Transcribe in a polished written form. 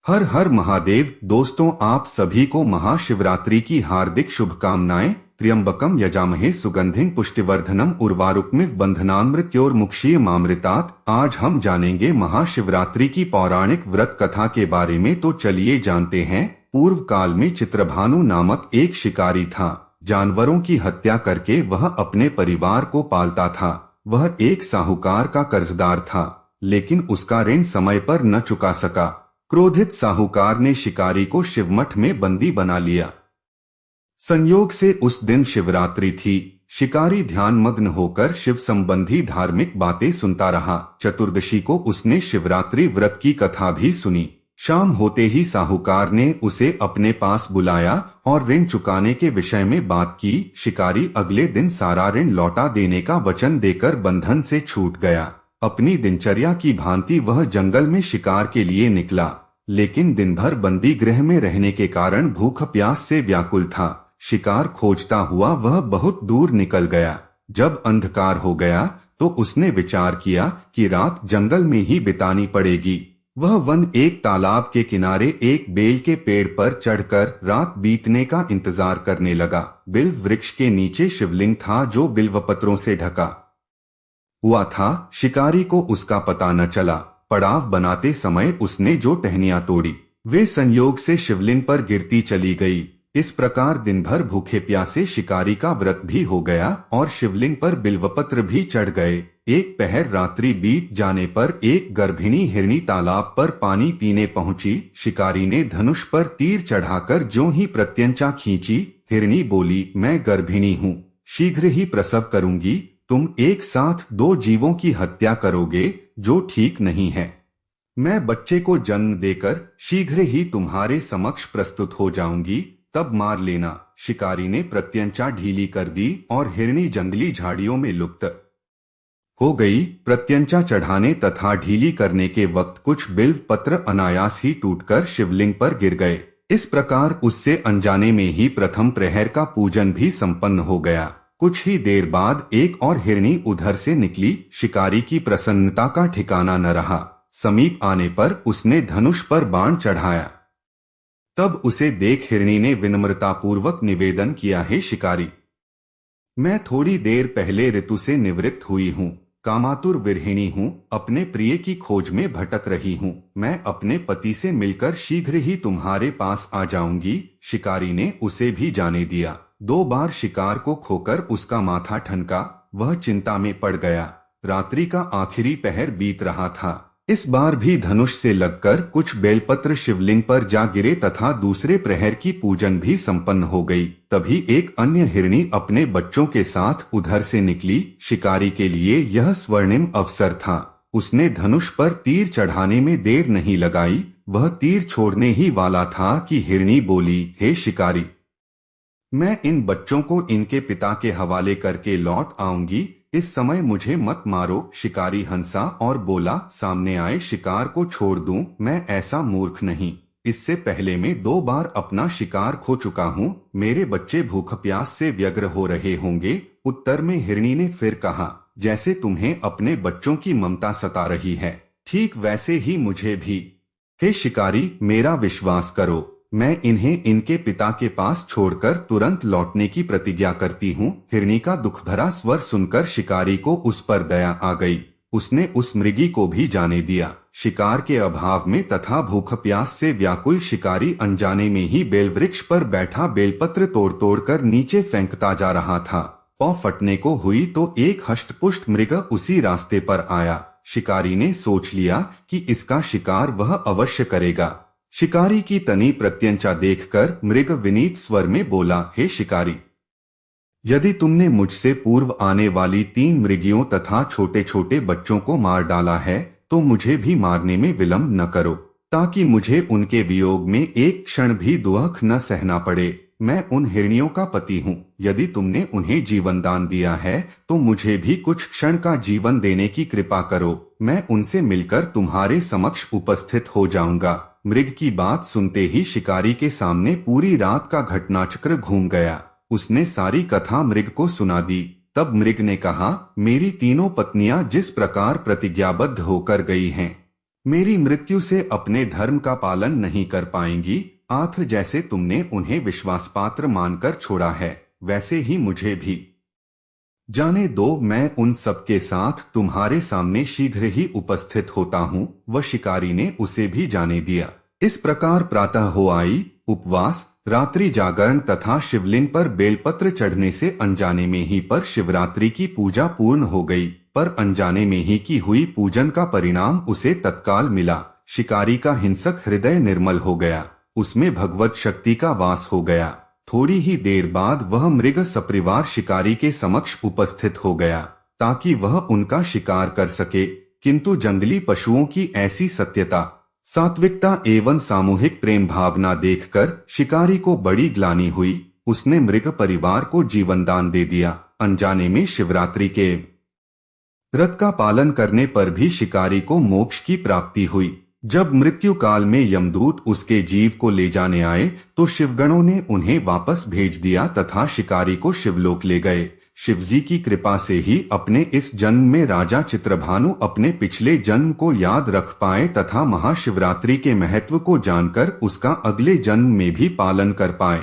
हर हर महादेव। दोस्तों, आप सभी को महाशिवरात्रि की हार्दिक शुभकामनाएं। त्र्यंबकम यजामहे सुगंधिं पुष्टिवर्धनम उर्वारुकमिव बंधनान्मृत्योर्मुक्षीयमामृतात्। आज हम जानेंगे महाशिवरात्रि की पौराणिक व्रत कथा के बारे में। तो चलिए जानते हैं। पूर्व काल में चित्रभानु नामक एक शिकारी था। जानवरों की हत्या करके वह अपने परिवार को पालता था। वह एक साहूकार का कर्जदार था, लेकिन उसका ऋण समय पर न चुका सका। क्रोधित साहूकार ने शिकारी को शिवमठ में बंदी बना लिया। संयोग से उस दिन शिवरात्रि थी। शिकारी ध्यानमग्न होकर शिव संबंधी धार्मिक बातें सुनता रहा। चतुर्दशी को उसने शिवरात्रि व्रत की कथा भी सुनी। शाम होते ही साहूकार ने उसे अपने पास बुलाया और ऋण चुकाने के विषय में बात की। शिकारी अगले दिन सारा ऋण लौटा देने का वचन देकर बंधन से छूट गया। अपनी दिनचर्या की भांति वह जंगल में शिकार के लिए निकला, लेकिन दिन भर बंदी गृह में रहने के कारण भूख प्यास से व्याकुल था। शिकार खोजता हुआ वह बहुत दूर निकल गया। जब अंधकार हो गया तो उसने विचार किया कि रात जंगल में ही बितानी पड़ेगी। वह वन एक तालाब के किनारे एक बेल के पेड़ पर चढ़कर रात बीतने का इंतजार करने लगा। बिल्व वृक्ष के नीचे शिवलिंग था जो बिल्वपत्रों से ढका हुआ था। शिकारी को उसका पता न चला। पड़ाव बनाते समय उसने जो टहनियां तोड़ी वे संयोग से शिवलिंग पर गिरती चली गई। इस प्रकार दिन भर भूखे प्यासे शिकारी का व्रत भी हो गया और शिवलिंग पर बिल्वपत्र भी चढ़ गए। एक पहर रात्रि बीत जाने पर एक गर्भिणी हिरनी तालाब पर पानी पीने पहुंची। शिकारी ने धनुष पर तीर चढ़ाकर ज्यों ही प्रत्यंचा खींची। हिरनी बोली, मैं गर्भिणी हूँ, शीघ्र ही प्रसव करूंगी। तुम एक साथ दो जीवों की हत्या करोगे, जो ठीक नहीं है। मैं बच्चे को जन्म देकर शीघ्र ही तुम्हारे समक्ष प्रस्तुत हो जाऊंगी, तब मार लेना। शिकारी ने प्रत्यंचा ढीली कर दी और हिरनी जंगली झाड़ियों में लुप्त हो गई। प्रत्यंचा चढ़ाने तथा ढीली करने के वक्त कुछ बिल्व पत्र अनायास ही टूटकर शिवलिंग पर गिर गए। इस प्रकार उससे अनजाने में ही प्रथम प्रहर का पूजन भी संपन्न हो गया। कुछ ही देर बाद एक और हिरनी उधर से निकली। शिकारी की प्रसन्नता का ठिकाना न रहा। समीप आने पर उसने धनुष पर बाण चढ़ाया। तब उसे देख हिरनी ने विनम्रतापूर्वक निवेदन किया, हे शिकारी, मैं थोड़ी देर पहले ऋतु से निवृत्त हुई हूँ, कामातुर विरहिणी हूँ, अपने प्रिय की खोज में भटक रही हूँ। मैं अपने पति से मिलकर शीघ्र ही तुम्हारे पास आ जाऊंगी। शिकारी ने उसे भी जाने दिया। 2 बार शिकार को खोकर उसका माथा ठनका। वह चिंता में पड़ गया। रात्रि का आखिरी पहर बीत रहा था। इस बार भी धनुष से लगकर कुछ बेलपत्र शिवलिंग पर जा गिरे तथा दूसरे प्रहर की पूजन भी संपन्न हो गई। तभी एक अन्य हिरनी अपने बच्चों के साथ उधर से निकली। शिकारी के लिए यह स्वर्णिम अवसर था। उसने धनुष पर तीर चढ़ाने में देर नहीं लगाई। वह तीर छोड़ने ही वाला था कि हिरनी बोली, हे शिकारी, मैं इन बच्चों को इनके पिता के हवाले करके लौट आऊंगी। इस समय मुझे मत मारो। शिकारी हंसा और बोला, सामने आए शिकार को छोड़ दूं, मैं ऐसा मूर्ख नहीं। इससे पहले मैं 2 बार अपना शिकार खो चुका हूँ। मेरे बच्चे भूख प्यास से व्यग्र हो रहे होंगे। उत्तर में हिरनी ने फिर कहा, जैसे तुम्हें अपने बच्चों की ममता सता रही है, ठीक वैसे ही मुझे भी। हे शिकारी, मेरा विश्वास करो, मैं इन्हें इनके पिता के पास छोड़कर तुरंत लौटने की प्रतिज्ञा करती हूँ। हिरनी का दुख भरा स्वर सुनकर शिकारी को उस पर दया आ गई। उसने उस मृगी को भी जाने दिया। शिकार के अभाव में तथा भूख प्यास से व्याकुल शिकारी अनजाने में ही बेलवृक्ष पर बैठा बेलपत्र तोड़ तोड़ कर नीचे फेंकता जा रहा था। पौ फटने को हुई तो एक हष्टपुष्ट मृग उसी रास्ते पर आया। शिकारी ने सोच लिया कि इसका शिकार वह अवश्य करेगा। शिकारी की तनी प्रत्यंचा देखकर मृग विनीत स्वर में बोला, हे शिकारी, यदि तुमने मुझसे पूर्व आने वाली 3 मृगियों तथा छोटे छोटे बच्चों को मार डाला है तो मुझे भी मारने में विलंब न करो, ताकि मुझे उनके वियोग में एक क्षण भी दुख न सहना पड़े। मैं उन हिरनियों का पति हूँ। यदि तुमने उन्हें जीवन दान दिया है तो मुझे भी कुछ क्षण का जीवन देने की कृपा करो। मैं उनसे मिलकर तुम्हारे समक्ष उपस्थित हो जाऊंगा। मृग की बात सुनते ही शिकारी के सामने पूरी रात का घटनाचक्र घूम गया। उसने सारी कथा मृग को सुना दी। तब मृग ने कहा, मेरी तीनों पत्नियां जिस प्रकार प्रतिज्ञाबद्ध होकर गई हैं, मेरी मृत्यु से अपने धर्म का पालन नहीं कर पाएंगी। आथ जैसे तुमने उन्हें विश्वासपात्र मानकर छोड़ा है, वैसे ही मुझे भी जाने दो। मैं उन सबके साथ तुम्हारे सामने शीघ्र ही उपस्थित होता हूँ। वह शिकारी ने उसे भी जाने दिया। इस प्रकार प्रातः हो आई। उपवास, रात्रि जागरण तथा शिवलिंग पर बेलपत्र चढ़ने से अनजाने में ही पर शिवरात्रि की पूजा पूर्ण हो गई। पर अनजाने में ही की हुई पूजन का परिणाम उसे तत्काल मिला। शिकारी का हिंसक हृदय निर्मल हो गया, उसमें भगवत शक्ति का वास हो गया। थोड़ी ही देर बाद वह मृग सपरिवार शिकारी के समक्ष उपस्थित हो गया ताकि वह उनका शिकार कर सके। किंतु जंगली पशुओं की ऐसी सत्यता, सात्विकता एवं सामूहिक प्रेम भावना देखकर शिकारी को बड़ी ग्लानि हुई। उसने मृग परिवार को जीवन दान दे दिया। अनजाने में शिवरात्रि के व्रत का पालन करने पर भी शिकारी को मोक्ष की प्राप्ति हुई। जब मृत्यु काल में यमदूत उसके जीव को ले जाने आए तो शिवगणों ने उन्हें वापस भेज दिया तथा शिकारी को शिवलोक ले गए। शिवजी की कृपा से ही अपने इस जन्म में राजा चित्रभानु अपने पिछले जन्म को याद रख पाए तथा महाशिवरात्रि के महत्व को जानकर उसका अगले जन्म में भी पालन कर पाए।